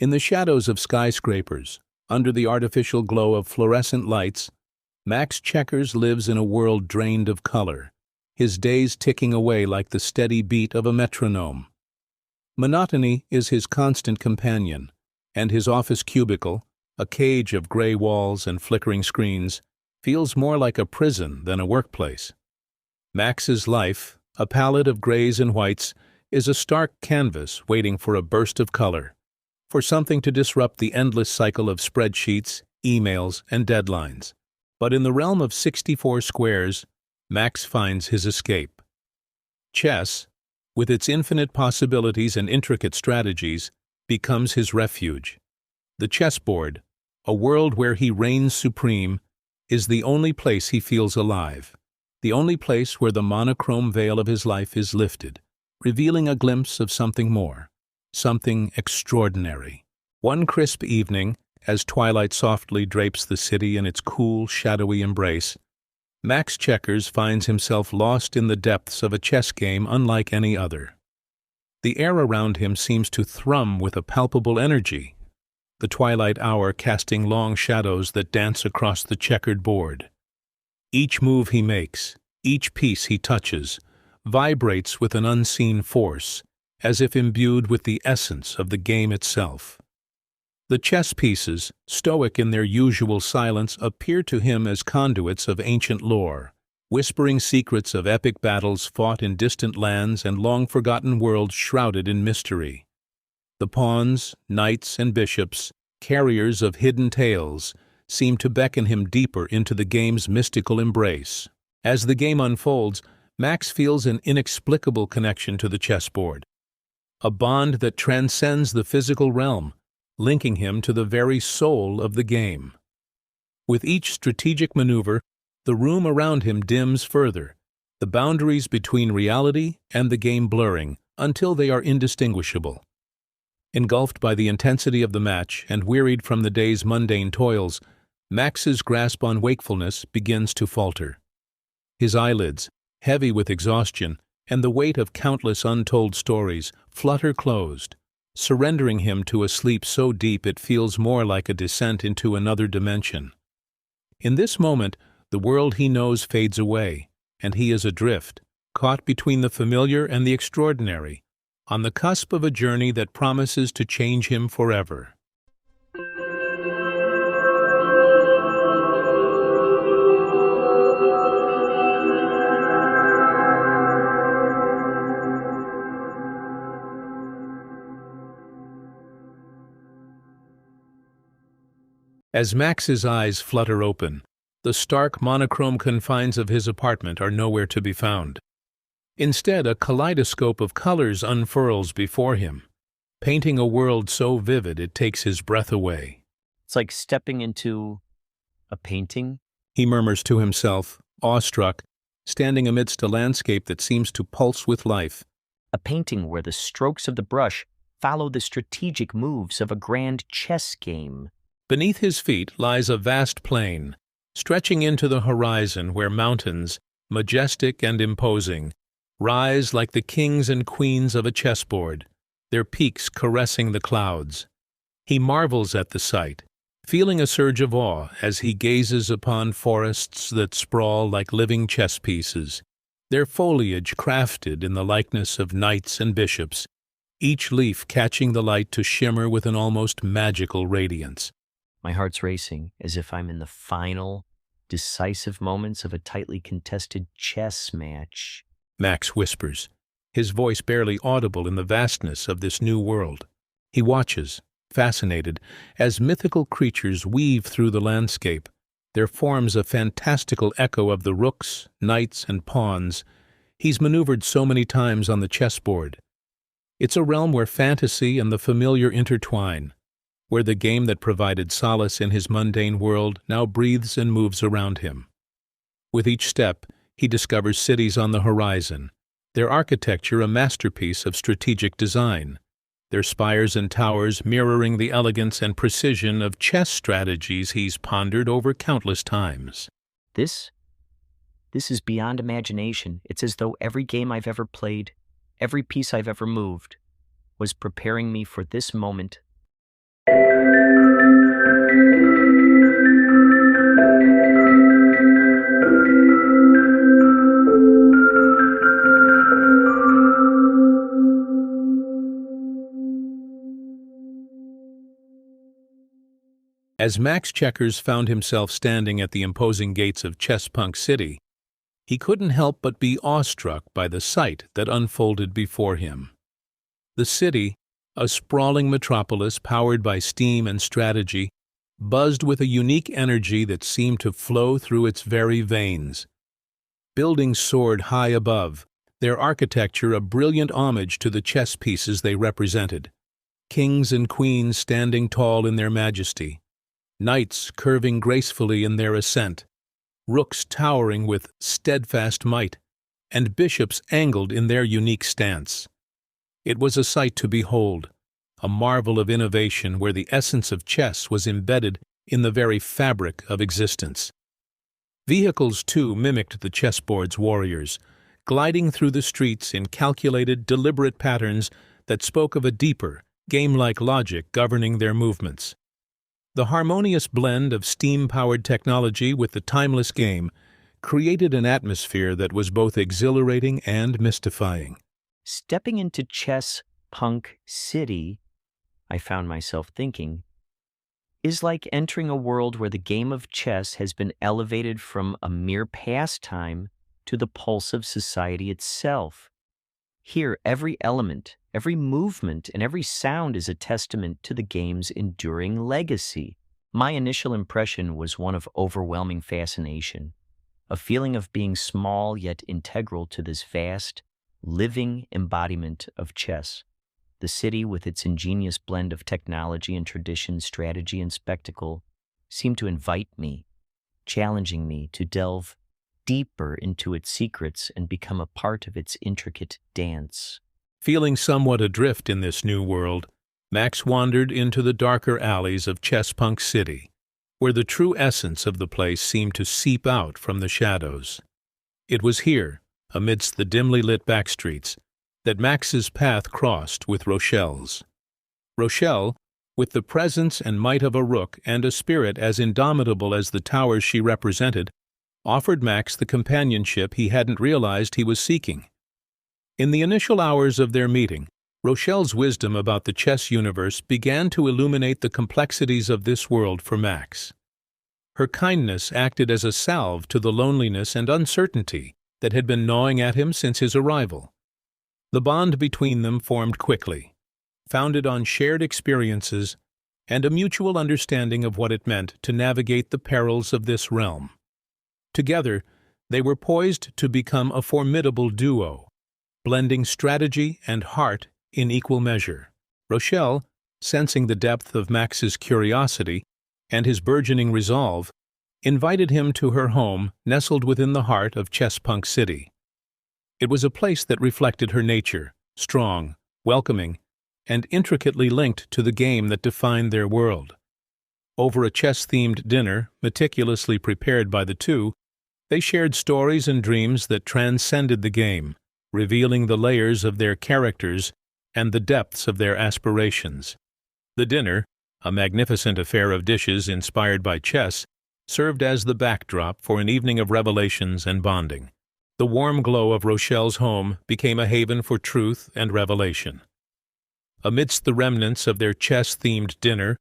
In the shadows of skyscrapers, under the artificial glow of fluorescent lights, Max Checkers lives in a world drained of color, his days ticking away like the steady beat of a metronome. Monotony is his constant companion, and his office cubicle, a cage of gray walls and flickering screens, feels more like a prison than a workplace. Max's life, a palette of grays and whites, is a stark canvas waiting for a burst of color, for something to disrupt the endless cycle of spreadsheets, emails, and deadlines. But in the realm of 64 squares, Max finds his escape. Chess, with its infinite possibilities and intricate strategies, becomes his refuge. The chessboard, a world where he reigns supreme, is the only place he feels alive, the only place where the monochrome veil of his life is lifted, revealing a glimpse of something more, something extraordinary. One crisp evening, as twilight softly drapes the city in its cool, shadowy embrace, Max Checkers finds himself lost in the depths of a chess game unlike any other. The air around him seems to thrum with a palpable energy, the twilight hour casting long shadows that dance across the checkered board. Each move he makes, each piece he touches, vibrates with an unseen force, as if imbued with the essence of the game itself. The chess pieces, stoic in their usual silence, appear to him as conduits of ancient lore, whispering secrets of epic battles fought in distant lands and long-forgotten worlds shrouded in mystery. The pawns, knights, and bishops, carriers of hidden tales, seem to beckon him deeper into the game's mystical embrace. As the game unfolds, Max feels an inexplicable connection to the chessboard, a bond that transcends the physical realm, linking him to the very soul of the game. With each strategic maneuver, the room around him dims further, the boundaries between reality and the game blurring until they are indistinguishable. Engulfed by the intensity of the match and wearied from the day's mundane toils, Max's grasp on wakefulness begins to falter. His eyelids, heavy with exhaustion and the weight of countless untold stories, flutter closed, surrendering him to a sleep so deep it feels more like a descent into another dimension. In this moment, the world he knows fades away, and he is adrift, caught between the familiar and the extraordinary, on the cusp of a journey that promises to change him forever. As Max's eyes flutter open, the stark monochrome confines of his apartment are nowhere to be found. Instead, a kaleidoscope of colors unfurls before him, painting a world so vivid it takes his breath away. It's like stepping into a painting, He murmurs to himself, awestruck, standing amidst a landscape that seems to pulse with life. a painting where the strokes of the brush follow the strategic moves of a grand chess game. Beneath his feet lies a vast plain, stretching into the horizon where mountains, majestic and imposing, rise like the kings and queens of a chessboard, their peaks caressing the clouds. He marvels at the sight, feeling a surge of awe as he gazes upon forests that sprawl like living chess pieces, their foliage crafted in the likeness of knights and bishops, each leaf catching the light to shimmer with an almost magical radiance. My heart's racing as if I'm in the final, decisive moments of a tightly contested chess match. Max whispers, his voice barely audible in the vastness of this new world. He watches, fascinated, as mythical creatures weave through the landscape, their forms a fantastical echo of the rooks, knights, and pawns he's maneuvered so many times on the chessboard. It's a realm where fantasy and the familiar intertwine, where the game that provided solace in his mundane world now breathes and moves around him. With each step, he discovers cities on the horizon, their architecture a masterpiece of strategic design, their spires and towers mirroring the elegance and precision of chess strategies he's pondered over countless times. This is beyond imagination. It's as though every game I've ever played, every piece I've ever moved, was preparing me for this moment As Max Checkers found himself standing at the imposing gates of Chesspunk City, he couldn't help but be awestruck by the sight that unfolded before him. The city, a sprawling metropolis powered by steam and strategy, buzzed with a unique energy that seemed to flow through its very veins. Buildings soared high above, their architecture a brilliant homage to the chess pieces they represented. Kings and queens standing tall in their majesty, knights curving gracefully in their ascent, rooks towering with steadfast might, and bishops angled in their unique stance. It was a sight to behold, a marvel of innovation where the essence of chess was embedded in the very fabric of existence. Vehicles, too, mimicked the chessboard's warriors, gliding through the streets in calculated, deliberate patterns that spoke of a deeper, game-like logic governing their movements. The harmonious blend of steam-powered technology with the timeless game created an atmosphere that was both exhilarating and mystifying. Stepping into Chesspunk City, I found myself thinking, is like entering a world where the game of chess has been elevated from a mere pastime to the pulse of society itself. Here, every element, every movement, and every sound is a testament to the game's enduring legacy. My initial impression was one of overwhelming fascination, a feeling of being small yet integral to this vast, living embodiment of chess. The city, with its ingenious blend of technology and tradition, strategy and spectacle, seemed to invite me, challenging me to delve deeper into its secrets and become a part of its intricate dance. Feeling somewhat adrift in this new world, Max wandered into the darker alleys of Chesspunk City, where the true essence of the place seemed to seep out from the shadows. It was here, amidst the dimly lit backstreets, that Max's path crossed with Rochelle's. Rochelle, with the presence and might of a rook and a spirit as indomitable as the towers she represented, offered Max the companionship he hadn't realized he was seeking. In the initial hours of their meeting, Rochelle's wisdom about the chess universe began to illuminate the complexities of this world for Max. Her kindness acted as a salve to the loneliness and uncertainty that had been gnawing at him since his arrival. The bond between them formed quickly, founded on shared experiences and a mutual understanding of what it meant to navigate the perils of this realm. Together, they were poised to become a formidable duo, blending strategy and heart in equal measure. Rochelle, sensing the depth of Max's curiosity and his burgeoning resolve, invited him to her home nestled within the heart of Chesspunk City. It was a place that reflected her nature, strong, welcoming, and intricately linked to the game that defined their world. Over a chess-themed dinner, meticulously prepared by the two, they shared stories and dreams that transcended the game, revealing the layers of their characters and the depths of their aspirations. The dinner, a magnificent affair of dishes inspired by chess, served as the backdrop for an evening of revelations and bonding. The warm glow of Rochelle's home became a haven for truth and revelation. Amidst the remnants of their chess-themed dinner,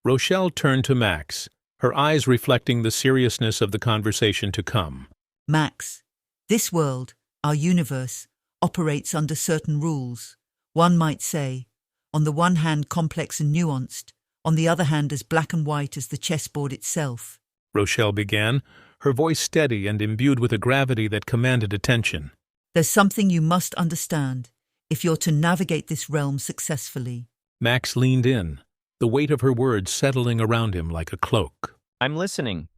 Rochelle turned to Max, her eyes reflecting the seriousness of the conversation to come. Max, this world, our universe, operates under certain rules. One might say, on the one hand complex and nuanced, on the other hand as black and white as the chessboard itself. Rochelle began, her voice steady and imbued with a gravity that commanded attention. There's something you must understand if you're to navigate this realm successfully. Max leaned in, the weight of her words settling around him like a cloak. I'm listening,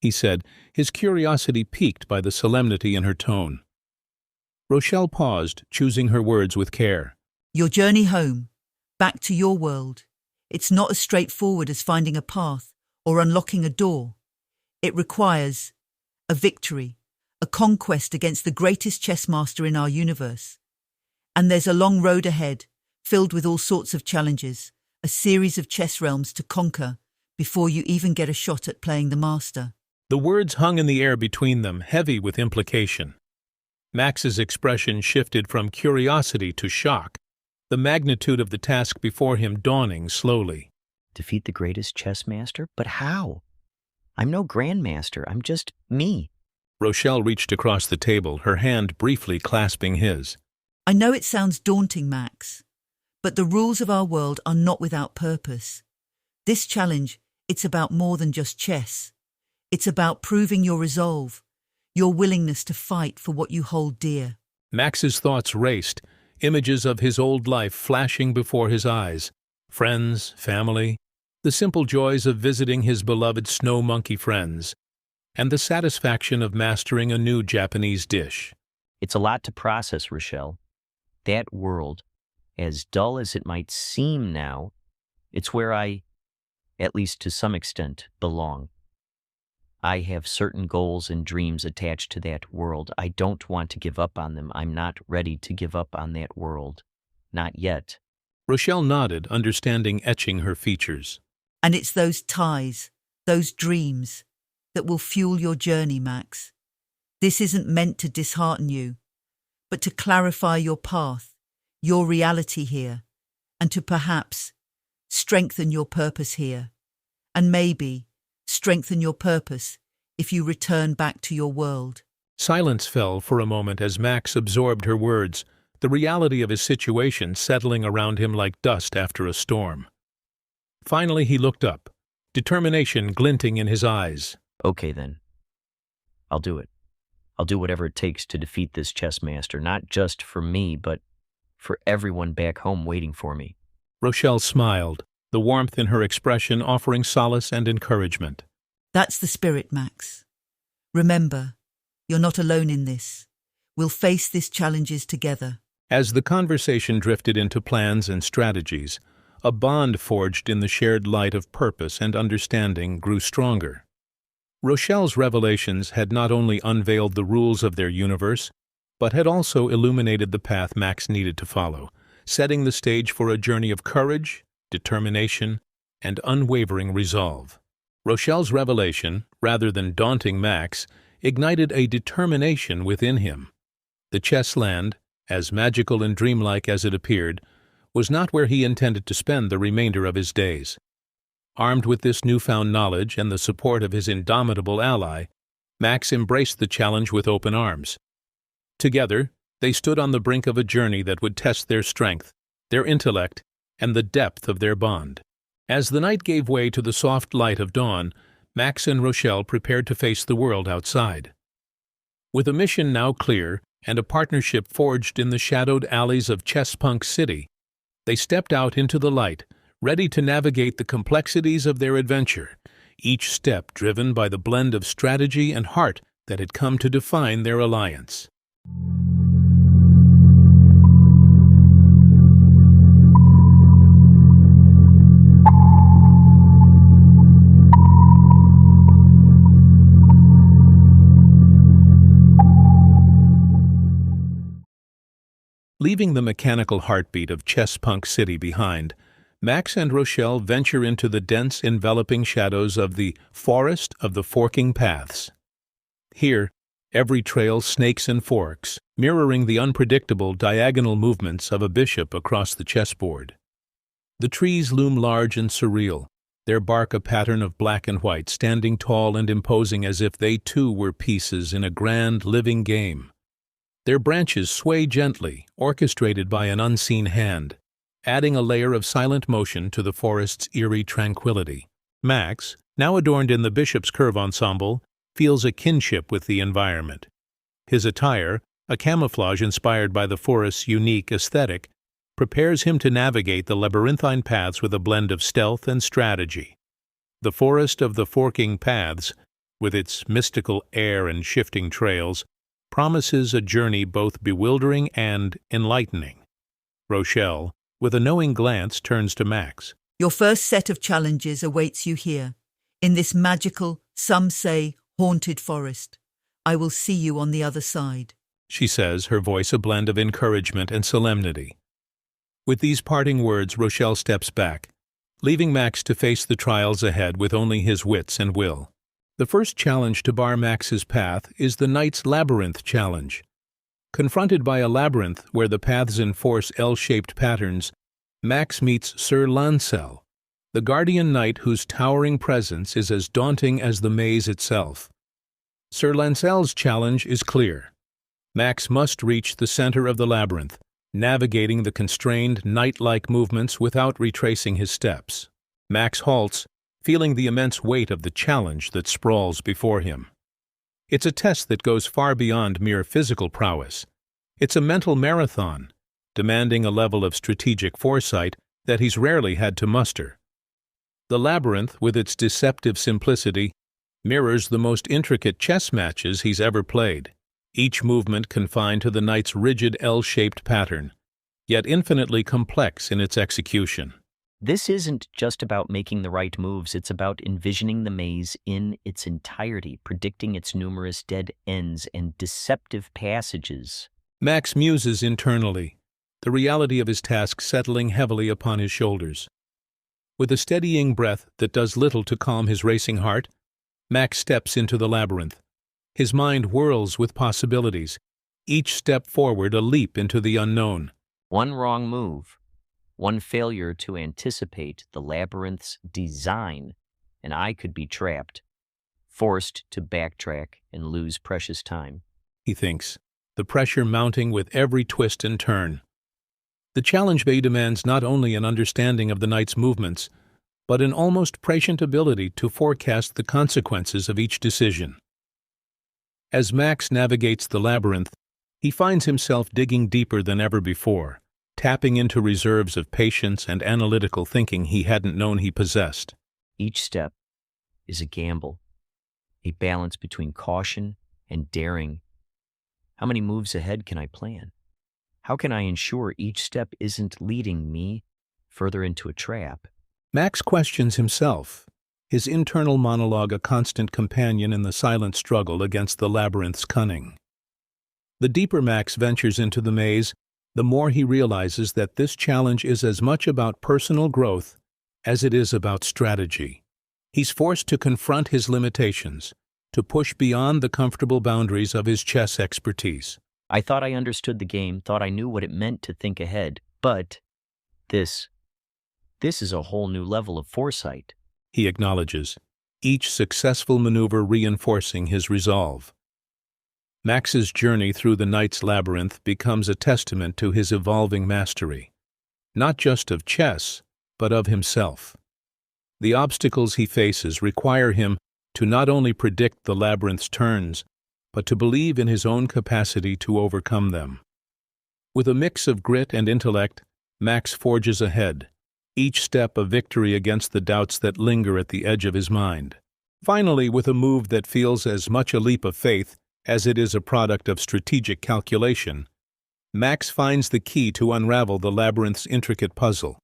he said, his curiosity piqued by the solemnity in her tone. Rochelle paused, choosing her words with care. Your journey home, back to your world, it's not as straightforward as finding a path or unlocking a door. It requires a victory, a conquest against the greatest chess master in our universe. And there's a long road ahead, filled with all sorts of challenges, a series of chess realms to conquer before you even get a shot at playing the master. The words hung in the air between them, heavy with implication. Max's expression shifted from curiosity to shock, the magnitude of the task before him dawning slowly. Defeat the greatest chess master? But how? I'm no grandmaster. I'm just me. Rochelle reached across the table, her hand briefly clasping his. I know it sounds daunting, Max, but the rules of our world are not without purpose. This challenge, it's about more than just chess. It's about proving your resolve, your willingness to fight for what you hold dear. Max's thoughts raced, images of his old life flashing before his eyes. Friends, family, the simple joys of visiting his beloved snow monkey friends, and the satisfaction of mastering a new Japanese dish. It's a lot to process, Rochelle. That world, as dull as it might seem now, it's where I, at least to some extent, belong. I have certain goals and dreams attached to that world. I don't want to give up on them. I'm not ready to give up on that world. Not yet. Rochelle nodded, understanding etching her features. And it's those ties, those dreams, that will fuel your journey, Max. This isn't meant to dishearten you, but to clarify your path, your reality here, and to perhaps strengthen your purpose here. And maybe strengthen your purpose if you return back to your world. Silence fell for a moment as Max absorbed her words, the reality of his situation settling around him like dust after a storm. Finally he looked up, determination glinting in his eyes. Okay then. I'll do it. I'll do whatever it takes to defeat this chess master, not just for me, but for everyone back home waiting for me. Rochelle smiled, the warmth in her expression offering solace and encouragement. That's the spirit, Max. Remember, you're not alone in this. We'll face these challenges together. As the conversation drifted into plans and strategies, a bond forged in the shared light of purpose and understanding grew stronger. Rochelle's revelations had not only unveiled the rules of their universe, but had also illuminated the path Max needed to follow, setting the stage for a journey of courage, determination, and unwavering resolve. Rochelle's revelation, rather than daunting Max, ignited a determination within him. The chess land, as magical and dreamlike as it appeared, was not where he intended to spend the remainder of his days. Armed with this newfound knowledge and the support of his indomitable ally, Max embraced the challenge with open arms. Together, they stood on the brink of a journey that would test their strength, their intellect, and the depth of their bond. As the night gave way to the soft light of dawn, Max and Rochelle prepared to face the world outside. With a mission now clear and a partnership forged in the shadowed alleys of Chesspunk City, they stepped out into the light, ready to navigate the complexities of their adventure, each step driven by the blend of strategy and heart that had come to define their alliance. Leaving the mechanical heartbeat of Chesspunk City behind, Max and Rochelle venture into the dense, enveloping shadows of the Forest of the Forking Paths. Here, every trail snakes and forks, mirroring the unpredictable diagonal movements of a bishop across the chessboard. The trees loom large and surreal, their bark a pattern of black and white, standing tall and imposing as if they too were pieces in a grand living game. Their branches sway gently, orchestrated by an unseen hand, adding a layer of silent motion to the forest's eerie tranquility. Max, now adorned in the bishop's curve ensemble, feels a kinship with the environment. His attire, a camouflage inspired by the forest's unique aesthetic, prepares him to navigate the labyrinthine paths with a blend of stealth and strategy. The Forest of the Forking Paths, with its mystical air and shifting trails, promises a journey both bewildering and enlightening. Rochelle, with a knowing glance, turns to Max. Your first set of challenges awaits you here, in this magical, some say, haunted forest. I will see you on the other side, she says, her voice a blend of encouragement and solemnity. With these parting words, Rochelle steps back, leaving Max to face the trials ahead with only his wits and will. The first challenge to bar Max's path is the Knight's Labyrinth challenge. Confronted by a labyrinth where the paths enforce L-shaped patterns, Max meets Sir Lancel, the guardian knight whose towering presence is as daunting as the maze itself. Sir Lancel's challenge is clear. Max must reach the center of the labyrinth, navigating the constrained, knight-like movements without retracing his steps. Max halts, feeling the immense weight of the challenge that sprawls before him. It's a test that goes far beyond mere physical prowess. It's a mental marathon, demanding a level of strategic foresight that he's rarely had to muster. The labyrinth, with its deceptive simplicity, mirrors the most intricate chess matches he's ever played, each movement confined to the knight's rigid L-shaped pattern, yet infinitely complex in its execution. This isn't just about making the right moves, it's about envisioning the maze in its entirety, predicting its numerous dead ends and deceptive passages. Max muses internally, the reality of his task settling heavily upon his shoulders. With a steadying breath that does little to calm his racing heart, Max steps into the labyrinth. His mind whirls with possibilities, each step forward a leap into the unknown. One wrong move, one failure to anticipate the labyrinth's design, and I could be trapped, forced to backtrack and lose precious time. He thinks, the pressure mounting with every twist and turn. The challenge bay demands not only an understanding of the knight's movements, but an almost prescient ability to forecast the consequences of each decision. As Max navigates the labyrinth, he finds himself digging deeper than ever before, tapping into reserves of patience and analytical thinking he hadn't known he possessed. Each step is a gamble, a balance between caution and daring. How many moves ahead can I plan? How can I ensure each step isn't leading me further into a trap? Max questions himself, his internal monologue a constant companion in the silent struggle against the labyrinth's cunning. The deeper Max ventures into the maze, the more he realizes that this challenge is as much about personal growth as it is about strategy. He's forced to confront his limitations, to push beyond the comfortable boundaries of his chess expertise. I thought I understood the game, thought I knew what it meant to think ahead, but this is a whole new level of foresight. He acknowledges, each successful maneuver reinforcing his resolve. Max's journey through the Knight's Labyrinth becomes a testament to his evolving mastery, not just of chess, but of himself. The obstacles he faces require him to not only predict the labyrinth's turns, but to believe in his own capacity to overcome them. With a mix of grit and intellect, Max forges ahead, each step a victory against the doubts that linger at the edge of his mind. Finally, with a move that feels as much a leap of faith as it is a product of strategic calculation, Max finds the key to unravel the labyrinth's intricate puzzle.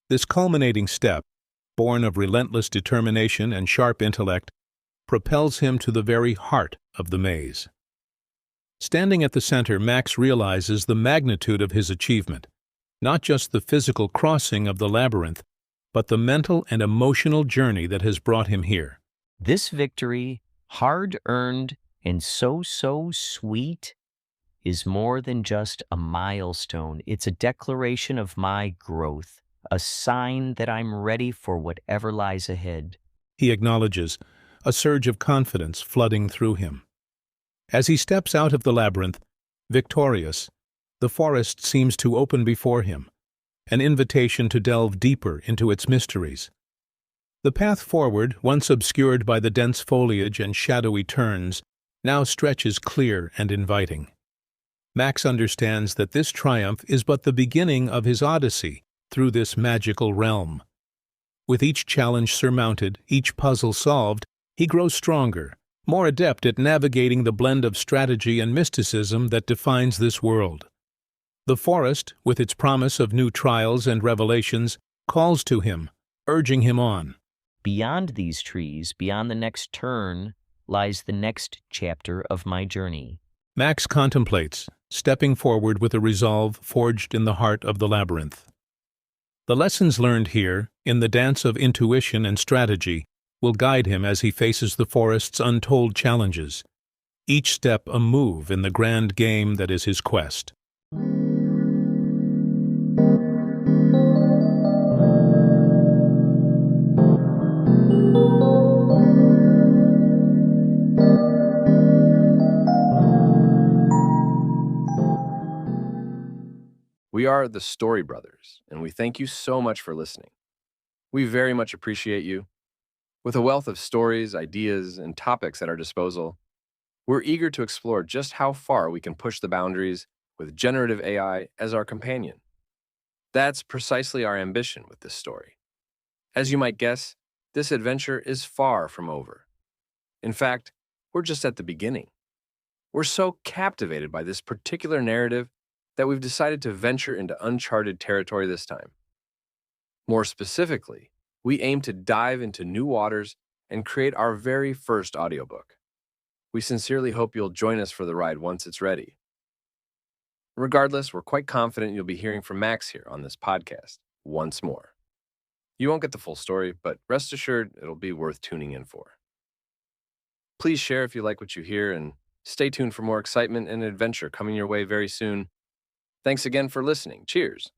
This culminating step, born of relentless determination and sharp intellect, propels him to the very heart of the maze. Standing at the center, Max realizes the magnitude of his achievement, not just the physical crossing of the labyrinth, but the mental and emotional journey that has brought him here. This victory, hard-earned and so sweet, is more than just a milestone. It's a declaration of my growth, a sign that I'm ready for whatever lies ahead. He acknowledges, a surge of confidence flooding through him. As he steps out of the labyrinth, victorious, the forest seems to open before him, an invitation to delve deeper into its mysteries. The path forward, once obscured by the dense foliage and shadowy turns, now stretches clear and inviting. Max understands that this triumph is but the beginning of his odyssey through this magical realm. With each challenge surmounted, each puzzle solved, he grows stronger, more adept at navigating the blend of strategy and mysticism that defines this world. The forest, with its promise of new trials and revelations, calls to him, urging him on. Beyond these trees, beyond the next turn, lies the next chapter of my journey. Max contemplates, stepping forward with a resolve forged in the heart of the labyrinth. The lessons learned here, in the dance of intuition and strategy, will guide him as he faces the forest's untold challenges, each step a move in the grand game that is his quest. We are the Story Brothers, and we thank you so much for listening. We very much appreciate you. With a wealth of stories, ideas, and topics at our disposal, we're eager to explore just how far we can push the boundaries with generative AI as our companion. That's precisely our ambition with this story. As you might guess, this adventure is far from over. In fact, we're just at the beginning. We're so captivated by this particular narrative that we've decided to venture into uncharted territory this time. More specifically, we aim to dive into new waters and create our very first audiobook. We sincerely hope you'll join us for the ride once it's ready. Regardless, we're quite confident you'll be hearing from Max here on this podcast once more. You won't get the full story, but rest assured it'll be worth tuning in for. Please share if you like what you hear, and stay tuned for more excitement and adventure coming your way very soon. Thanks again for listening. Cheers.